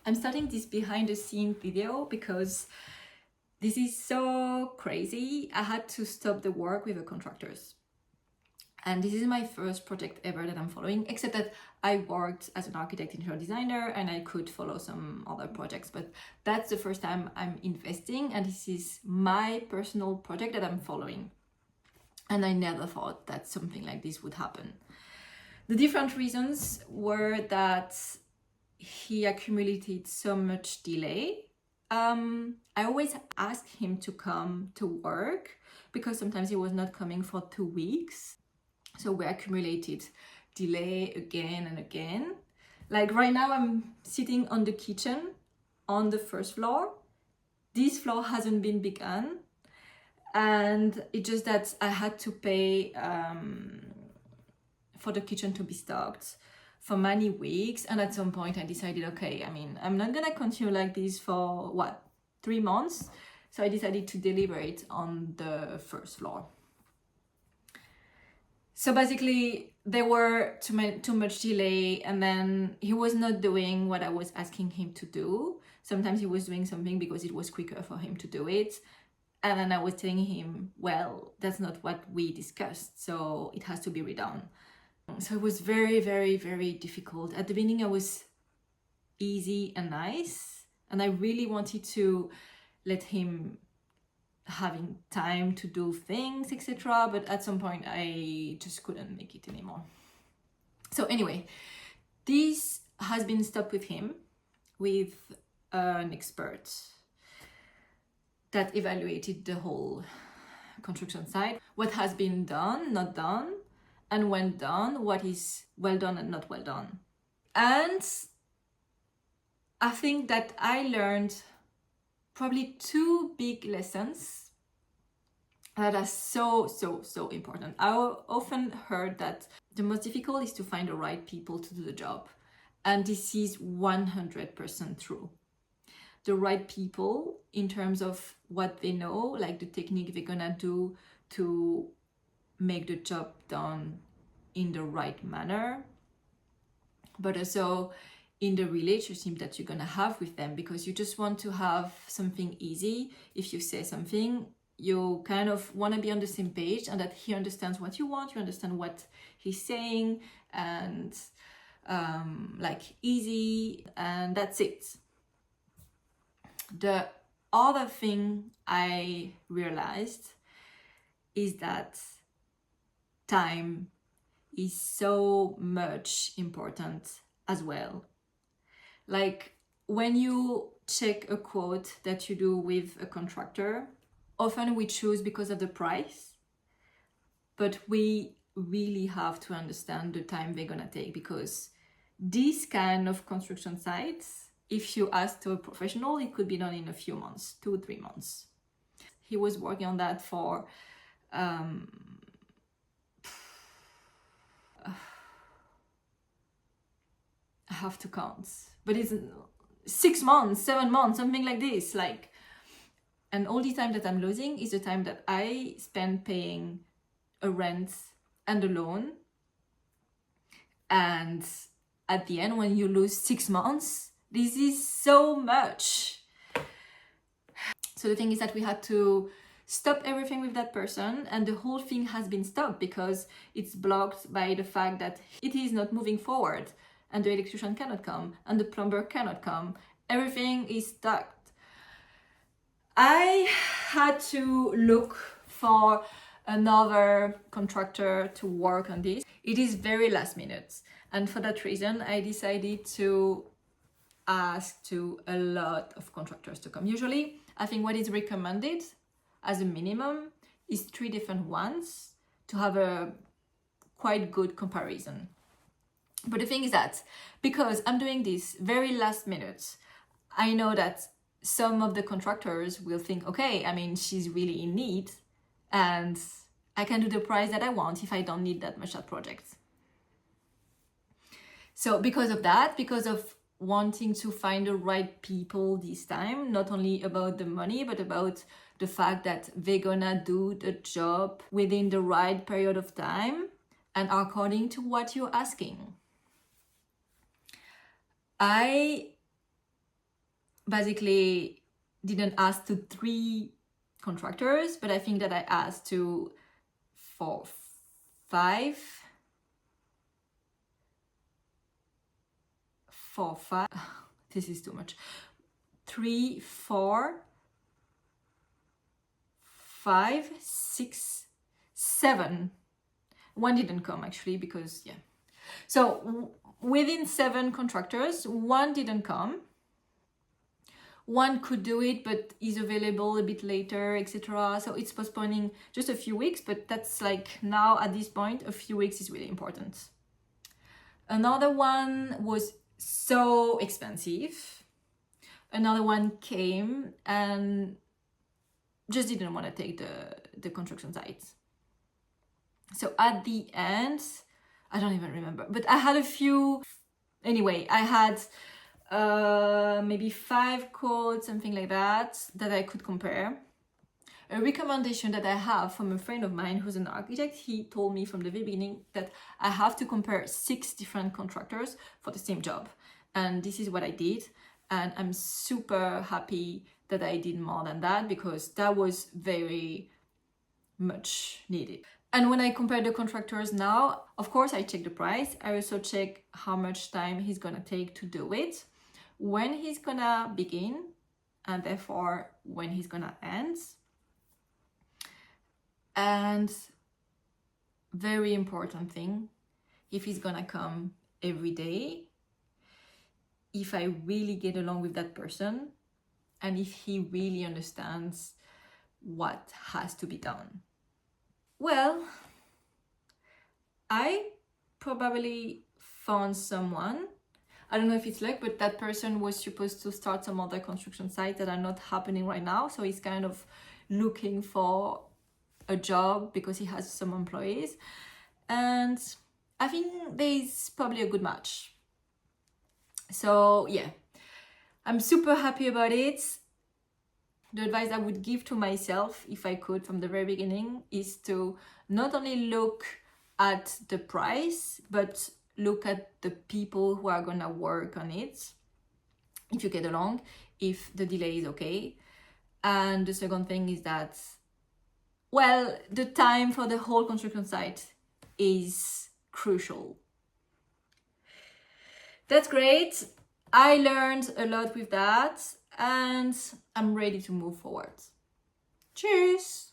I'm starting this behind the scene video because this is so crazy. I had to stop the work with the contractors. And this is my first project ever that I'm following, except that I worked as an architect interior designer and I could follow some other projects, but that's the first time I'm investing, and this is my personal project that I'm following. And I never thought that something like this would happen. The different reasons were that he accumulated so much delay. I always asked him to come to work because sometimes he was not coming for 2 weeks. So we accumulated delay again and again. Like right now I'm sitting on the kitchen on the first floor. This floor hasn't been begun. And it's just that I had to pay for the kitchen to be stocked for many weeks. And at some point I decided, okay, I mean, I'm not gonna continue like this for 3 months. So I decided to deliver it on the first floor. So basically there were too much delay, and then he was not doing what I was asking him to do. Sometimes he was doing something because it was quicker for him to do it. And then I was telling him, well, that's not what we discussed, so it has to be redone. So it was very, very, very difficult. At the beginning I was easy and nice, and I really wanted to let him having time to do things, etc. But at some point I just couldn't make it anymore. So anyway, this has been stopped with him, with an expert that evaluated the whole construction site, what has been done, not done, and when done, what is well done and not well done. And I think that I learned probably 2 big lessons that are so important. I often heard that the most difficult is to find the right people to do the job. And this is 100% true. The right people in terms of what they know, like the technique they're gonna do to make the job done in the right manner, but also in the relationship that you're gonna have with them, because you just want to have something easy. If you say something, you kind of want to be on the same page, and that he understands what you want, you understand what he's saying, and like easy, and that's it. The other thing I realized is that time is so much important as well. Like when you check a quote that you do with a contractor, often we choose because of the price, but we really have to understand the time they're gonna take, because these kind of construction sites, if you ask to a professional, it could be done in a few months, 2-3 months. He was working on that for I have to count, but it's 6 months, 7 months, something like this. Like, and all the time that I'm losing is the time that I spend paying a rent and a loan. And at the end, when you lose 6 months, this is so much. So the thing is that we had to stop everything with that person, and the whole thing has been stopped because it's blocked by the fact that it is not moving forward, and the electrician cannot come, and the plumber cannot come. Everything is stuck. I had to look for another contractor to work on this. It is very last minute, and for that reason I decided to ask to a lot of contractors to come. Usually I think what is recommended as a minimum is 3 different ones to have a quite good comparison. But the thing is that because I'm doing this very last minute, I know that some of the contractors will think, okay, I mean, she's really in need and I can do the price that I want if I don't need that much that project. So because of that, because of wanting to find the right people this time, not only about the money, but about the fact that they're gonna do the job within the right period of time and according to what you're asking. I basically didn't ask to 3 contractors, but I think that I asked to 4, 5. 4, 5. This is too much. 3, 4, 5, 6, 7. One didn't come actually because, yeah. So within 7 contractors, 1 didn't come. 1 could do it, but is available a bit later, etc. So it's postponing just a few weeks, but that's like now at this point, a few weeks is really important. Another one was so expensive. Another one came and just didn't want to take the construction site. So at the end, I don't even remember, but I had a few. Anyway, I had maybe 5 quotes, something like that I could compare. A recommendation that I have from a friend of mine who's an architect, he told me from the very beginning that I have to compare 6 different contractors for the same job. And this is what I did. And I'm super happy that I did more than that because that was very much needed. And when I compare the contractors now, of course, I check the price. I also check how much time he's gonna take to do it, when he's gonna begin, and therefore when he's gonna end. And very important thing, if he's gonna come every day, if I really get along with that person, and if he really understands what has to be done. Well, I probably found someone. I don't know if it's luck, but that person was supposed to start some other construction sites that are not happening right now. So he's kind of looking for a job because he has some employees. And I think there's probably a good match. So yeah, I'm super happy about it. The advice I would give to myself, if I could from the very beginning, is to not only look at the price, but look at the people who are gonna work on it, if you get along, if the delay is okay. And the second thing is that, well, the time for the whole construction site is crucial. That's great. I learned a lot with that and I'm ready to move forward. Cheers!